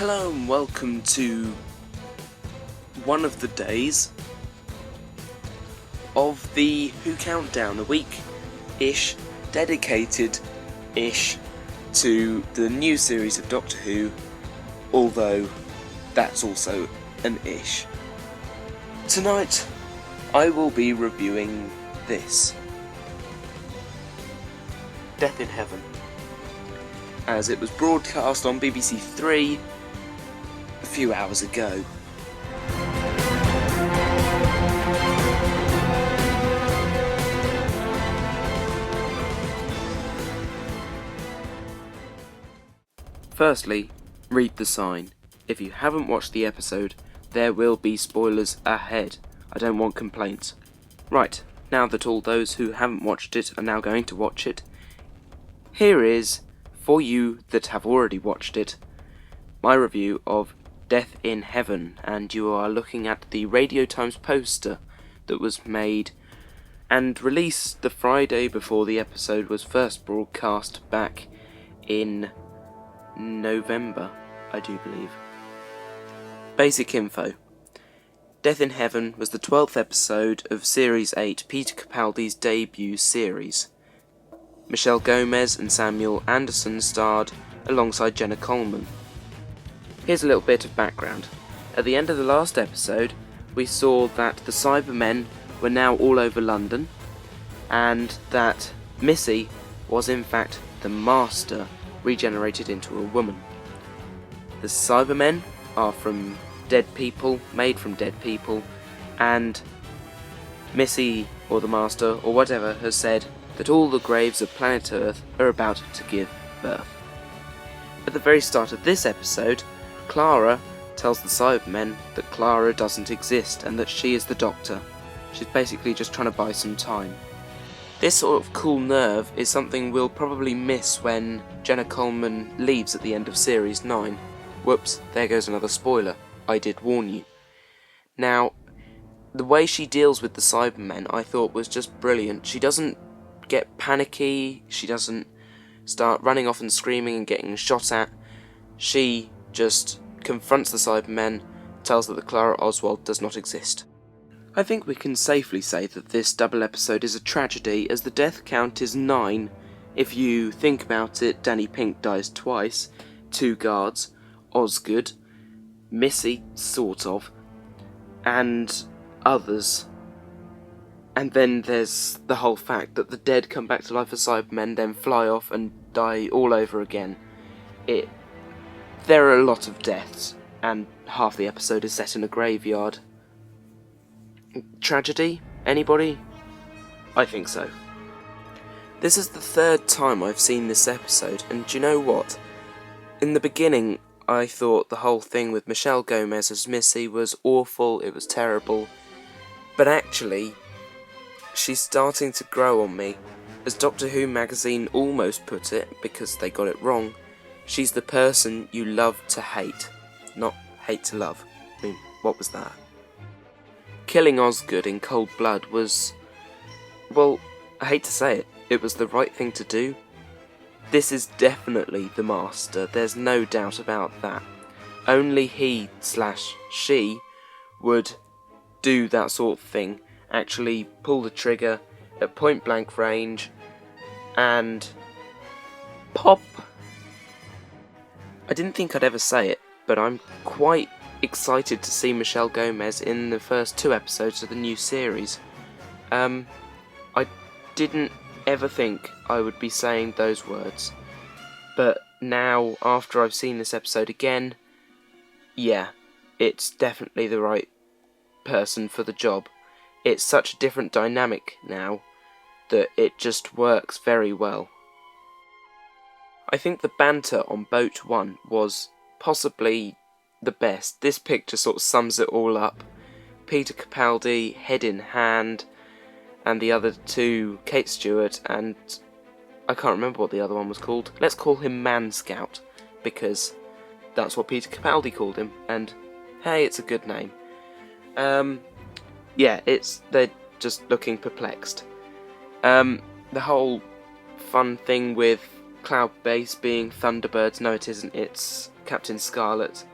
Hello and welcome to one of the days of the Who Countdown, a week-ish, dedicated-ish to the new series of Doctor Who, although that's also an ish. Tonight, I will be reviewing this, Death in Heaven, as it was broadcast on BBC 3 a few hours ago. Firstly, read the sign. If you haven't watched the episode, there will be spoilers ahead. I don't want complaints. Right, now that all those who haven't watched it are now going to watch it, here is, for you that have already watched it, my review of Death in Heaven, and you are looking at the Radio Times poster that was made and released the Friday before the episode was first broadcast back in November, I do believe. Basic info. Death in Heaven was the 12th episode of Series 8, Peter Capaldi's debut series. Michelle Gomez and Samuel Addison starred alongside Jenna Coleman. Here's a little bit of background. At the end of the last episode, we saw that the Cybermen were now all over London, and that Missy was in fact the Master, regenerated into a woman. The Cybermen are from dead people, made from dead people, and Missy, or the Master, or whatever, has said that all the graves of planet Earth are about to give birth. At the very start of this episode, Clara tells the Cybermen that Clara doesn't exist and that she is the Doctor. She's basically just trying to buy some time. This sort of cool nerve is something we'll probably miss when Jenna Coleman leaves at the end of Series 9. Whoops, there goes another spoiler. I did warn you. Now, the way she deals with the Cybermen I thought was just brilliant. She doesn't get panicky, she doesn't start running off and screaming and getting shot at. She just confronts the Cybermen, tells them that Clara Oswald does not exist. I think we can safely say that this double episode is a tragedy, as the death count is 9. If you think about it, Danny Pink dies twice, 2 guards, Osgood, Missy, sort of, and others. And then there's the whole fact that the dead come back to life as Cybermen, then fly off and die all over again. There are a lot of deaths, and half the episode is set in a graveyard. Tragedy? Anybody? I think so. This is the 3rd time I've seen this episode, and do you know what? In the beginning, I thought the whole thing with Michelle Gomez as Missy was awful, it was terrible, but actually, she's starting to grow on me. As Doctor Who magazine almost put it, because they got it wrong, she's the person you love to hate, not hate to love. I mean, what was that? Killing Osgood in cold blood was, well, I hate to say it, it was the right thing to do. This is definitely the Master, there's no doubt about that. Only he/she would do that sort of thing, actually pull the trigger at point blank range and pop. I didn't think I'd ever say it, but I'm quite excited to see Michelle Gomez in the first 2 episodes of the new series. I didn't ever think I would be saying those words, but now, after I've seen this episode again, yeah, it's definitely the right person for the job. It's such a different dynamic now that it just works very well. I think the banter on Boat 1 was possibly the best. This picture sort of sums it all up. Peter Capaldi, head in hand, and the other 2, Kate Stewart, and I can't remember what the other one was called. Let's call him Man Scout, because that's what Peter Capaldi called him, and hey, it's a good name. Yeah, they're just looking perplexed. The whole fun thing with Cloud Base being Thunderbirds, no it isn't, it's Captain Scarlet.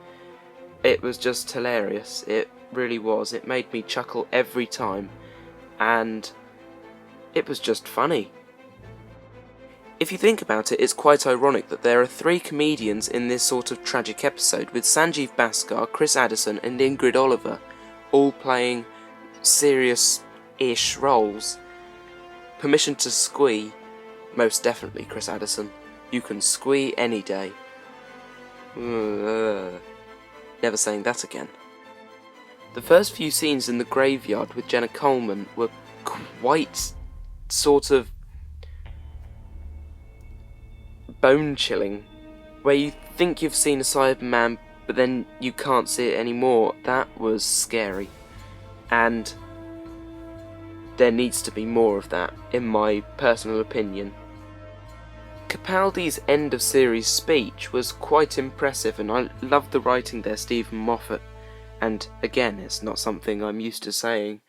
it was just hilarious. It really was. It made me chuckle every time, and it was just funny. If you think about it, it's quite ironic that there are 3 comedians in this sort of tragic episode, with Sanjeev Bhaskar, Chris Addison and Ingrid Oliver all playing serious-ish roles. Permission to squee? Most definitely, Chris Addison. You can squee any day. Never saying that again. The first few scenes in the graveyard with Jenna Coleman were quite sort of bone-chilling, where you think you've seen a Cyberman, but then you can't see it anymore. That was scary, and there needs to be more of that, in my personal opinion. Capaldi's end of series speech was quite impressive, and I loved the writing there, Stephen Moffat, and again, it's not something I'm used to saying.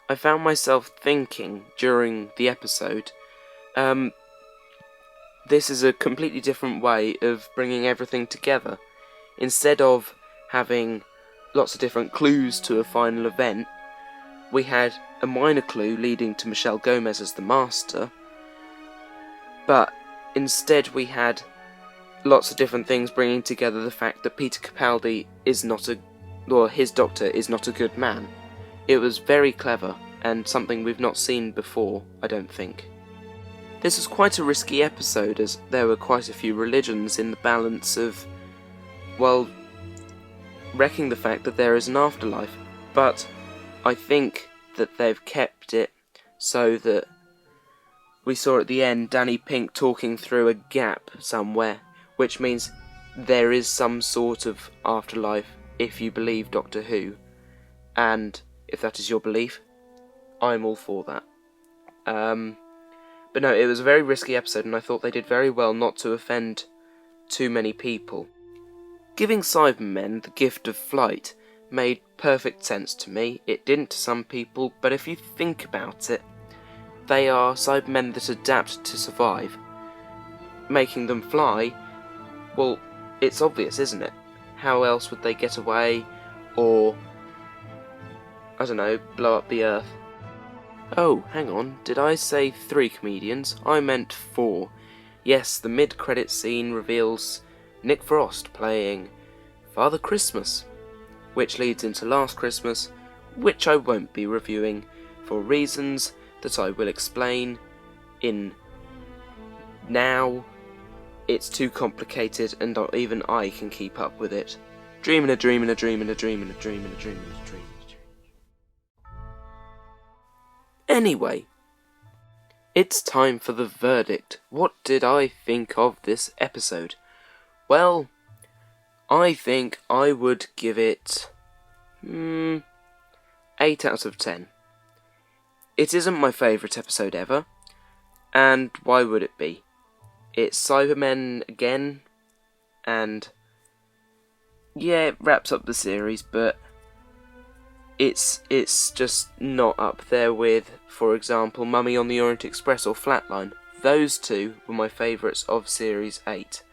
I found myself thinking during the episode, this is a completely different way of bringing everything together. Instead of having lots of different clues to a final event, we had a minor clue leading to Michelle Gomez as the Master, but instead we had lots of different things bringing together the fact that Peter Capaldi is not his doctor is not a good man. It was very clever, and something we've not seen before, I don't think. This was quite a risky episode, as there were quite a few religions in the balance of, well, wrecking the fact that there is an afterlife, but I think that they've kept it so that we saw at the end Danny Pink talking through a gap somewhere, which means there is some sort of afterlife if you believe Doctor Who, and if that is your belief, I'm all for that. But no, it was a very risky episode, and I thought they did very well not to offend too many people. Giving Cybermen the gift of flight made perfect sense to me. It didn't to some people, but if you think about it, they are Cybermen that adapt to survive. Making them fly, well, it's obvious, isn't it? How else would they get away, or, I don't know, blow up the Earth? Oh, hang on, did I say 3 comedians? I meant 4. Yes, the mid-credit scene reveals Nick Frost playing Father Christmas, which leads into Last Christmas, which I won't be reviewing for reasons that I will explain in now. It's too complicated and not even I can keep up with it. Dream in a dream in a dream in a dream in a dream in a dream in a dream. Anyway, it's time for the verdict. What did I think of this episode? Well, I think I would give it 8 out of 10. It isn't my favourite episode ever, and why would it be? It's Cybermen again, and yeah, it wraps up the series, but it's just not up there with, for example, Mummy on the Orient Express or Flatline. Those 2 were my favourites of Series 8.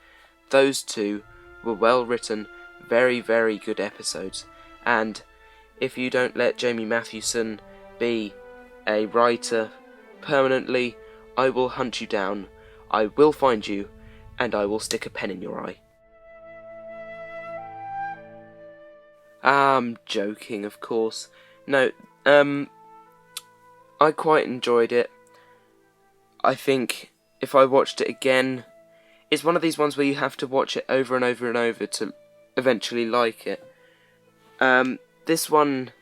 Those 2 were well written, very, very good episodes, and if you don't let Jamie Mathewson be a writer permanently, I will hunt you down, I will find you, and I will stick a pen in your eye. I'm joking, of course. No, I quite enjoyed it. I think if I watched it again, it's one of these ones where you have to watch it over and over and over to eventually like it. This one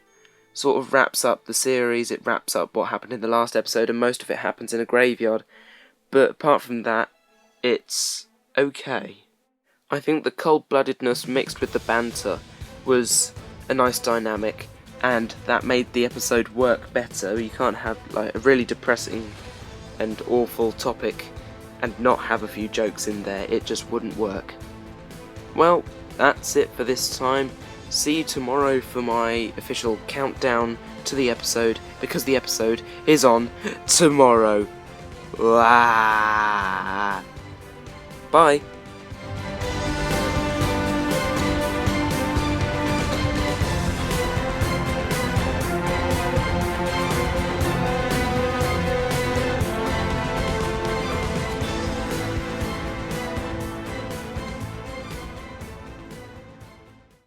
sort of wraps up the series, it wraps up what happened in the last episode, and most of it happens in a graveyard. But apart from that, it's okay. I think the cold-bloodedness mixed with the banter was a nice dynamic, and that made the episode work better. You can't have like a really depressing and awful topic and not have a few jokes in there. It just wouldn't work. Well, that's it for this time. See you tomorrow for my official countdown to the episode, because the episode is on tomorrow. Bye.